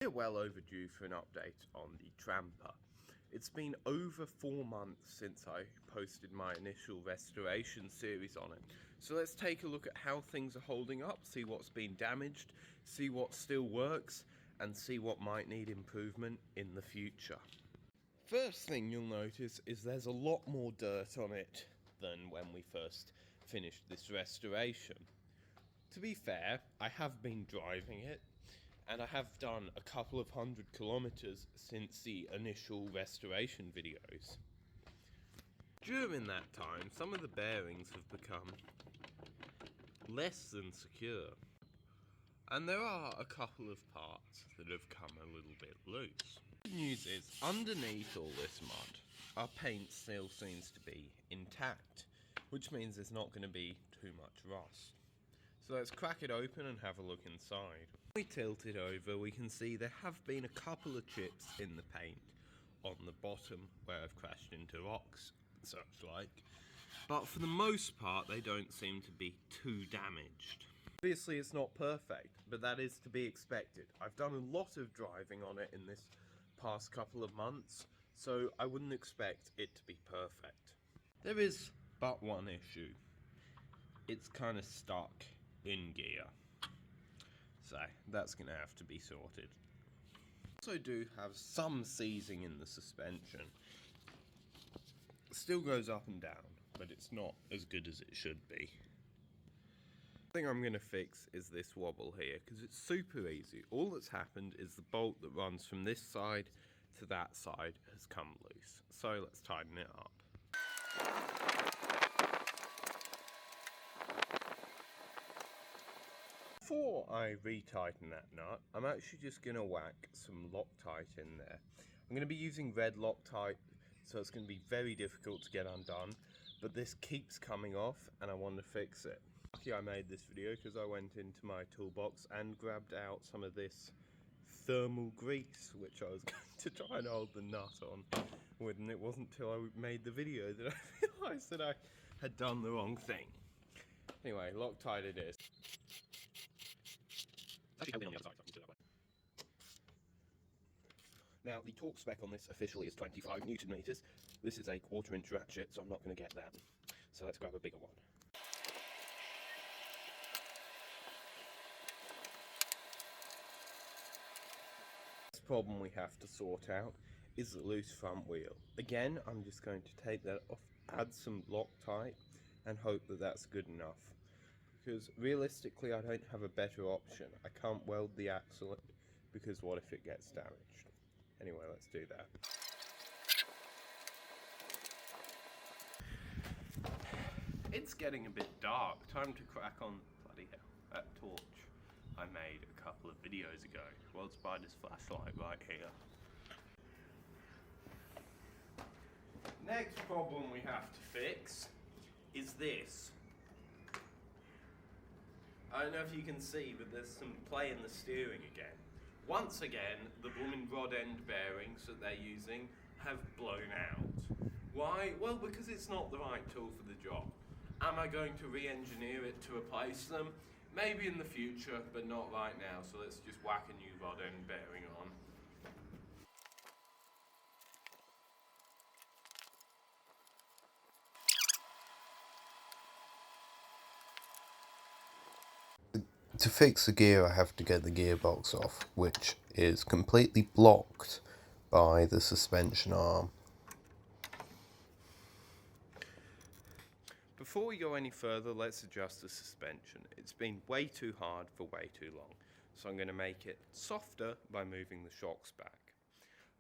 We're well overdue for an update on the Tramper. It's been over 4 months since I posted my initial restoration series on it. So let's take a look at how things are holding up, see what's been damaged, see what still works, and see what might need improvement in the future. First thing you'll notice is there's a lot more dirt on it than when we first finished this restoration. To be fair, I have been driving it, and I have done a couple of 100 kilometers since the initial restoration videos. During that time, some of the bearings have become less than secure, and there are a couple of parts that have come a little bit loose. The good news is, underneath all this mud, our paint still seems to be intact, which means there's not going to be too much rust. So let's crack it open and have a look inside. When we tilt it over, we can see there have been a couple of chips in the paint on the bottom where I've crashed into rocks, such like. But for the most part, they don't seem to be too damaged. Obviously it's not perfect, but that is to be expected. I've done a lot of driving on it in this past couple of months, so I wouldn't expect it to be perfect. There is but one issue. It's kind of stuck in gear, so that's gonna have to be sorted. Also do have some seizing in the suspension. It still goes up and down, but it's not as good as it should be. The thing I'm gonna fix is this wobble here, because it's super easy. All that's happened is the bolt that runs from this side to that side has come loose, so let's tighten it up. Before I retighten that nut, I'm actually just going to whack some Loctite in there. I'm going to be using red Loctite, so it's going to be very difficult to get undone, but this keeps coming off and I want to fix it. Lucky I made this video because I went into my toolbox and grabbed out some of this thermal grease, which I was going to try and hold the nut on with, and it wasn't until I made the video that I realised that I had done the wrong thing. Anyway, Loctite it is. Actually, on the other side, so I can do it that way. Now, the torque spec on this officially is 25 Newton meters. This is a 1/4 inch ratchet, so I'm not going to get that. So let's grab a bigger one. Next problem we have to sort out is the loose front wheel. Again, I'm just going to take that off, add some Loctite, and hope that that's good enough. Because realistically I don't have a better option. I can't weld the axle because what if it gets damaged? Anyway, let's do that. It's getting a bit dark. Time to crack on. Bloody hell. That torch I made a couple of videos ago. Well, it's by this flashlight right here. Next problem we have to fix is this. I don't know if you can see, but there's some play in the steering again. Once again, the blooming rod end bearings that they're using have blown out. Why? Well, because it's not the right tool for the job. Am I going to re-engineer it to replace them? Maybe in the future, but not right now, so let's just whack a new rod end bearing on. To fix the gear, I have to get the gearbox off, which is completely blocked by the suspension arm. Before we go any further, let's adjust the suspension. It's been way too hard for way too long, so I'm going to make it softer by moving the shocks back.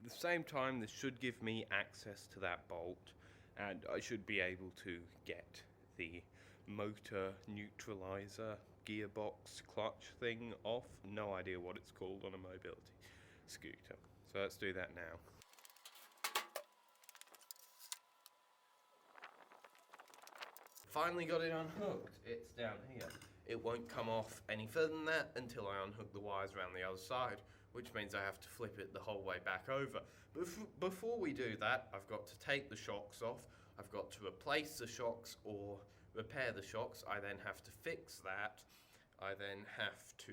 At the same time, this should give me access to that bolt, and I should be able to get the motor neutralizer gearbox clutch thing off. No idea what it's called on a mobility scooter. So let's do that now. Finally got it unhooked. It's down here. It won't come off any further than that until I unhook the wires around the other side, which means I have to flip it the whole way back over. But before we do that, I've got to take the shocks off. I've got to replace the shocks or repair the shocks. I then have to fix that. I then have to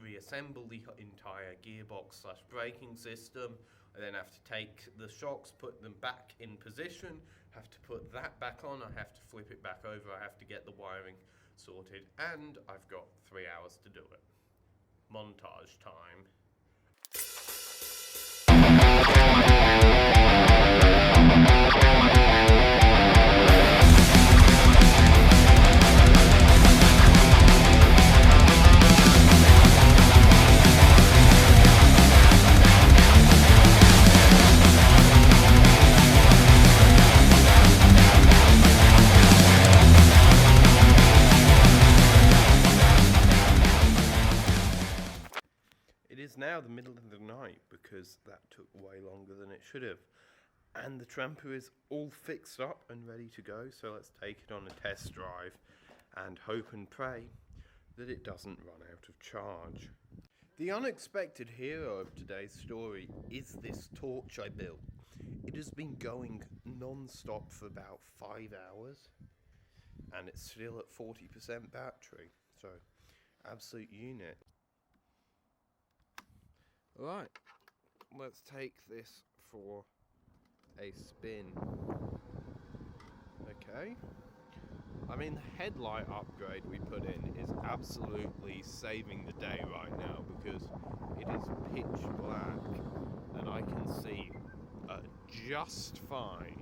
reassemble the entire gearbox slash braking system. I then have to take the shocks, put them back in position, have to put that back on, I have to flip it back over, I have to get the wiring sorted, and I've got 3 hours to do it. Montage time. It is now the middle of the night because that took way longer than it should have. And the Tramper is all fixed up and ready to go, so let's take it on a test drive and hope and pray that it doesn't run out of charge. The unexpected hero of today's story is this torch I built. It has been going non-stop for about 5 hours and it's still at 40% battery, so absolute unit. Right, let's take this for a spin. Okay. I mean, the headlight upgrade we put in is absolutely saving the day right now because it is pitch black and I can see just fine.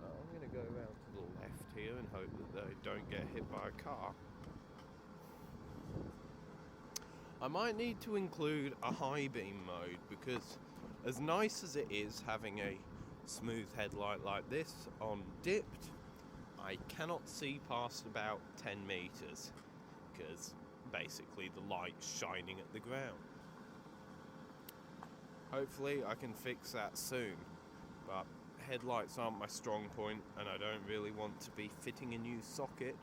I'm going to go around to the left here and hope that they don't get hit by a car. I might need to include a high beam mode because as nice as it is having a smooth headlight like this on dipped, I cannot see past about 10 meters because basically the light's shining at the ground. Hopefully I can fix that soon, but headlights aren't my strong point and I don't really want to be fitting a new socket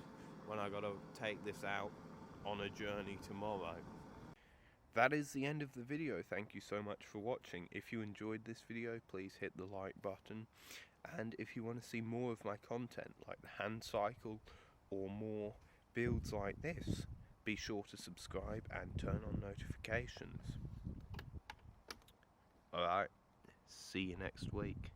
when I gotta take this out on a journey tomorrow. That is the end of the video. Thank you so much for watching. If you enjoyed this video, please hit the like button. And if you want to see more of my content, like the hand cycle or more builds like this, be sure to subscribe and turn on notifications. Alright, see you next week.